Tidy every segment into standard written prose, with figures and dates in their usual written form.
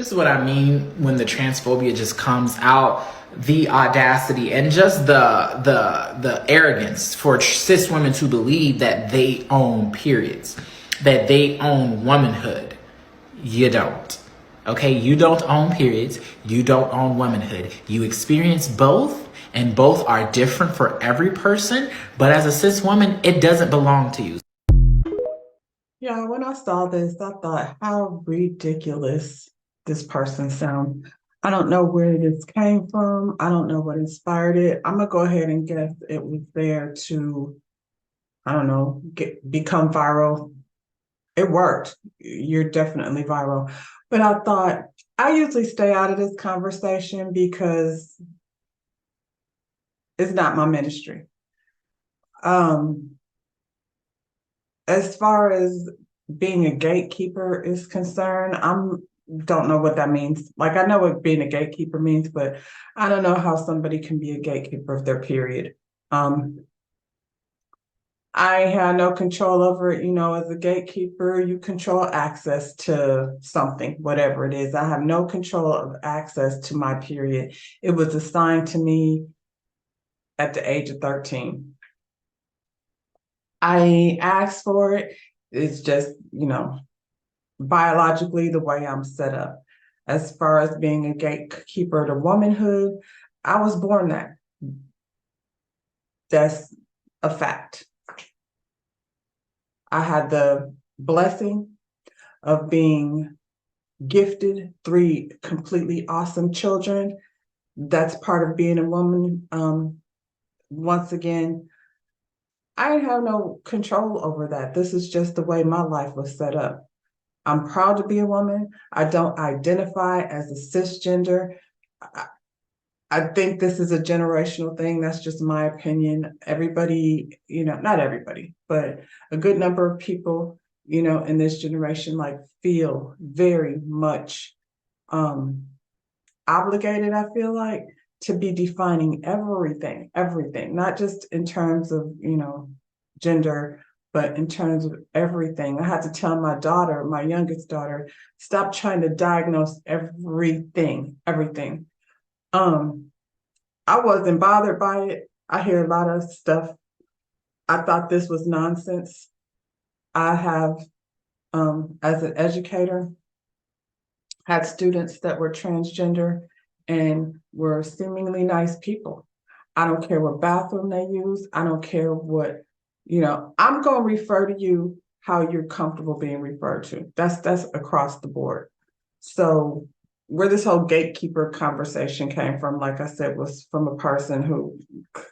This is what I mean when the transphobia just comes out, the audacity and just the arrogance for cis women to believe that they own periods, that they own womanhood. You don't. Okay, you don't own periods, you don't own womanhood. You experience both, and both are different for every person, but as a cis woman, it doesn't belong to you. Yeah, when I saw this, I thought, how ridiculous this person sounds. I don't know where this came from. I don't know what inspired it. I'm gonna go ahead and guess it was there to, I don't know, become viral. It worked. You're definitely viral. But I thought I usually stay out of this conversation because it's not my ministry. Um, as far as being a gatekeeper is concerned, I'm don't know what that means. Like I know what being a gatekeeper means, but I don't know how somebody can be a gatekeeper of their period. Um, I had no control over it. As a gatekeeper, you control access to something, whatever it is. I have no control of access to my period. It was assigned to me at the age of 13. I asked for it. It's just, biologically the way I'm set up. As far as being a gatekeeper to womanhood, I was born that. That's a fact. I had the blessing of being gifted three completely awesome children. That's part of being a woman. Once again, I have no control over that. This is just the way my life was set up. I'm proud to be a woman. I don't identify as a cisgender. I, I think this is a generational thing. That's just my opinion. Everybody, not everybody, but a good number of people, in this generation, like feel very much obligated, I feel like, to be defining everything, not just in terms of, gender, but in terms of everything. I had to tell my daughter, my youngest daughter, stop trying to diagnose everything. Um, I wasn't bothered by it. I hear a lot of stuff. I thought this was nonsense. I have, as an educator, had students that were transgender and were seemingly nice people. I don't care what bathroom they use. I don't care what, I'm going to refer to you how you're comfortable being referred to. That's across the board. So where this whole gatekeeper conversation came from, like I said, was from a person who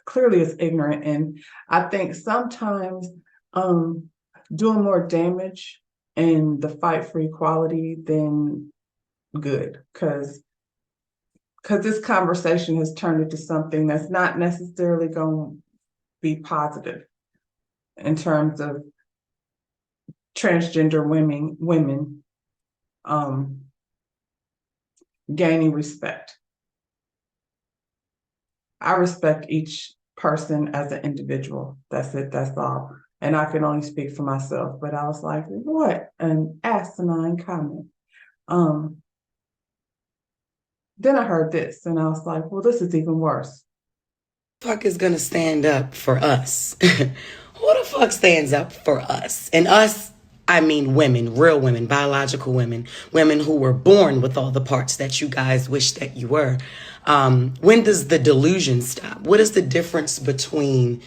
clearly is ignorant. And I think sometimes doing more damage in the fight for equality than good, because this conversation has turned into something that's not necessarily going to be positive in terms of transgender women gaining respect. I respect each person as an individual. That's it. That's all. And I can only speak for myself. But I was like, what an asinine comment. Then I heard this, and I was like, well, this is even worse. Fuck is gonna stand up for us? Who the fuck stands up for us? And us, I mean women, real women, biological women, women who were born with all the parts that you guys wish that you were. When does the delusion stop? What is the difference between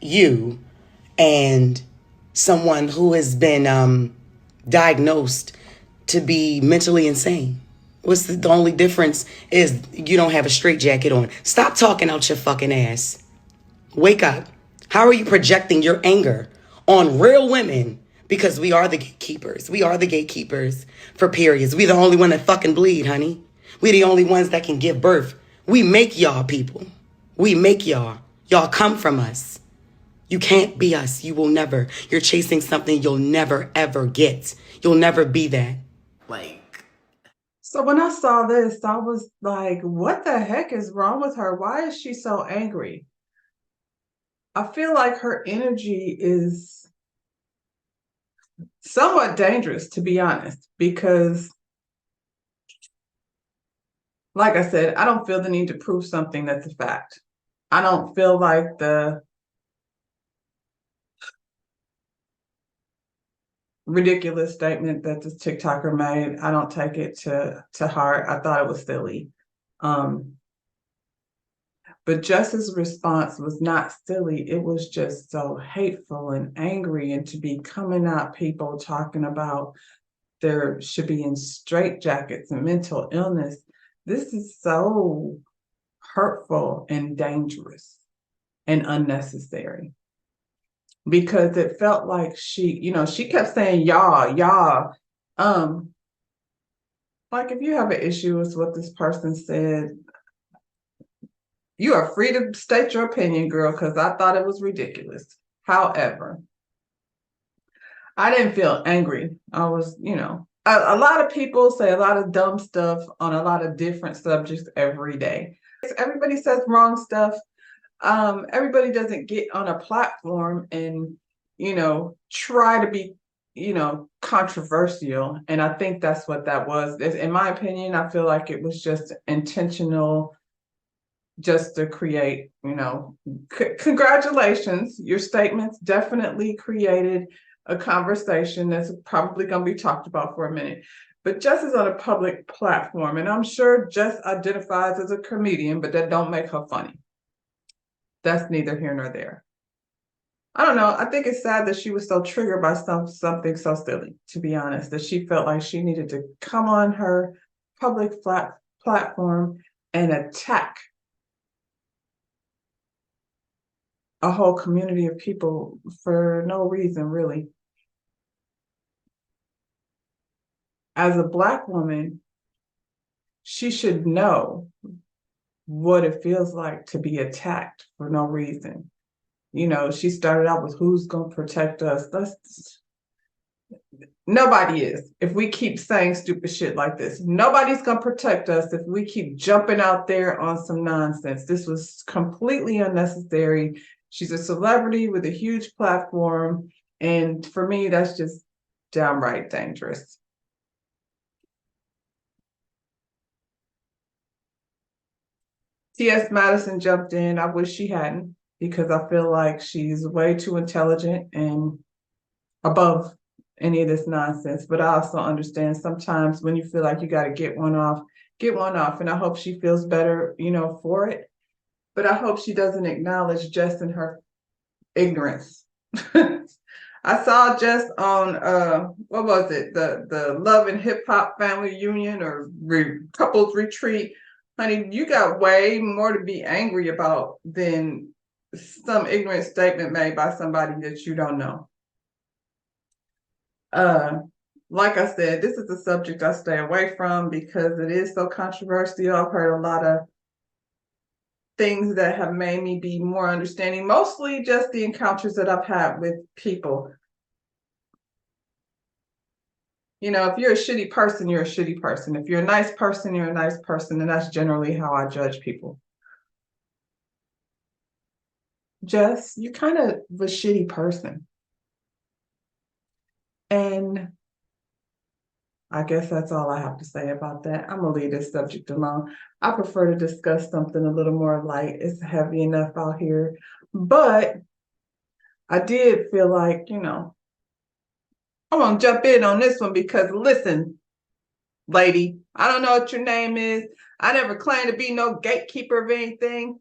you and someone who has been diagnosed to be mentally insane? What's the only difference is you don't have a straitjacket on. Stop talking out your fucking ass. Wake up. How are you projecting your anger on real women? Because we are the gatekeepers. We are the gatekeepers for periods. We the only one that fucking bleed, honey. We the only ones that can give birth. We make y'all people. We make y'all. Y'all come from us. You can't be us. You will never. You're chasing something you'll never, ever get. You'll never be that. Like, So when I saw this, I was like, what the heck is wrong with her? Why is she so angry? I feel like her energy is somewhat dangerous, to be honest, because like I said, I don't feel the need to prove something that's a fact. I don't feel like the ridiculous statement that this TikToker made, I don't take it to heart. I thought it was silly. But Jess's response was not silly. It was just so hateful and angry, and to be coming at people talking about there should be in straitjackets and mental illness. This is so hurtful and dangerous and unnecessary, because it felt like she kept saying y'all. Like, if you have an issue with what this person said, you are free to state your opinion, girl, because I thought it was ridiculous. However, I didn't feel angry. I was, a lot of people say a lot of dumb stuff on a lot of different subjects every day. Everybody says wrong stuff. Everybody doesn't get on a platform and, try to be, controversial. And I think that's what that was. In my opinion, I feel like it was just intentional, just to create, congratulations. Your statements definitely created a conversation that's probably going to be talked about for a minute. But Jess is on a public platform, and I'm sure Jess identifies as a comedian, but that don't make her funny. That's neither here nor there. I don't know. I think it's sad that she was so triggered by something so silly, to be honest, that she felt like she needed to come on her public platform and attack a whole community of people for no reason, really. As a Black woman, she should know what it feels like to be attacked for no reason. She started out with, who's going to protect us? Nobody is. If we keep saying stupid shit like this, nobody's going to protect us if we keep jumping out there on some nonsense. This was completely unnecessary. She's a celebrity with a huge platform. And for me, that's just downright dangerous. T.S. Madison jumped in. I wish she hadn't, because I feel like she's way too intelligent and above any of this nonsense. But I also understand sometimes when you feel like you got to get one off. And I hope she feels better, for it. But I hope she doesn't acknowledge Jess and her ignorance. I saw Jess on what was it, the Love and Hip Hop Family Union or couples retreat. Honey, you got way more to be angry about than some ignorant statement made by somebody that you don't know. Like I said, this is a subject I stay away from because it is so controversial. I've heard a lot of things that have made me be more understanding, mostly just the encounters that I've had with people. If you're a shitty person, you're a shitty person. If you're a nice person, you're a nice person. And that's generally how I judge people. Jess, you're kind of a shitty person. And I guess that's all I have to say about that. I'm going to leave this subject alone. I prefer to discuss something a little more light. It's heavy enough out here. But I did feel like, I want to jump in on this one because, listen, lady, I don't know what your name is. I never claimed to be no gatekeeper of anything.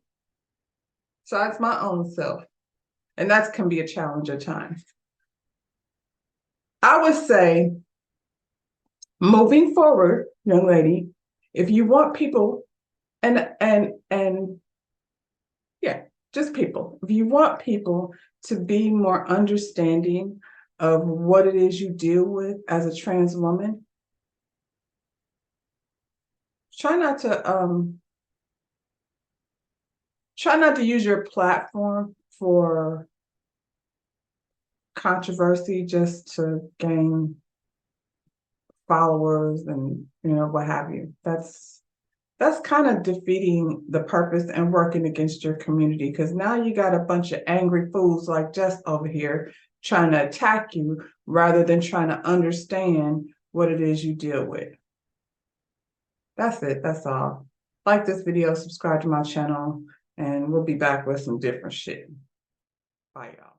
So that's my own self. And that can be a challenge at times. I would say, moving forward, young lady, if you want people and yeah, just people, if you want people to be more understanding of what it is you deal with as a trans woman, try not to use your platform for controversy just to gain followers and what have you. That's kind of defeating the purpose and working against your community, because now you got a bunch of angry fools like Jess over here trying to attack you rather than trying to understand what it is you deal with. That's it. That's all. Like this video, subscribe to my channel, and we'll be back with some different shit. Bye, y'all.